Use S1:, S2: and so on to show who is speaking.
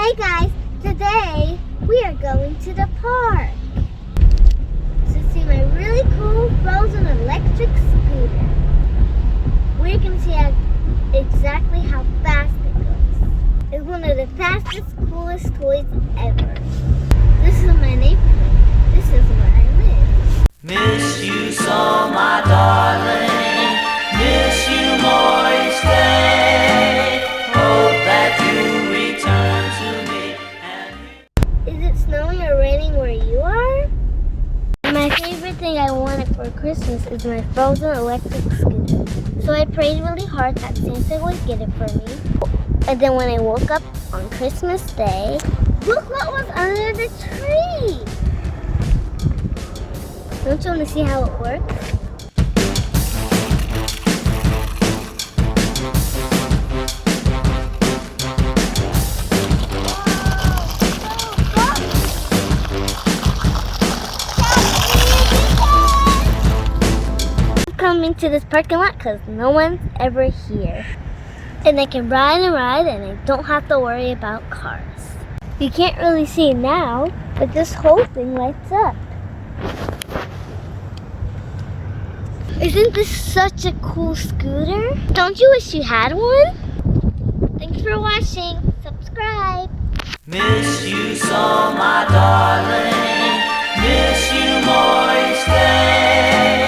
S1: Hey guys, today we are going to the park to see my really cool frozen electric scooter. We're going to see exactly how fast it goes. It's one of the fastest, coolest toys ever. This is my neighborhood. This is where I live.
S2: Miss you so, my darling. Miss you more each day. Hope that you return to me.
S1: Is it snowing or raining where you are? My favorite thing I wanted for Christmas is my frozen electric scooter. So I prayed really hard that Santa would get it for me. And then when I woke up on Christmas Day, look what was under the tree! Don't you want to see how it works? Coming to this parking lot because no one's ever here. And I can ride and ride and I don't have to worry about cars. You can't really see now, but this whole thing lights up. Isn't this such a cool scooter? Don't you wish you had one? Thanks for watching. Subscribe.
S2: Miss you so, my darling. Miss you more each day.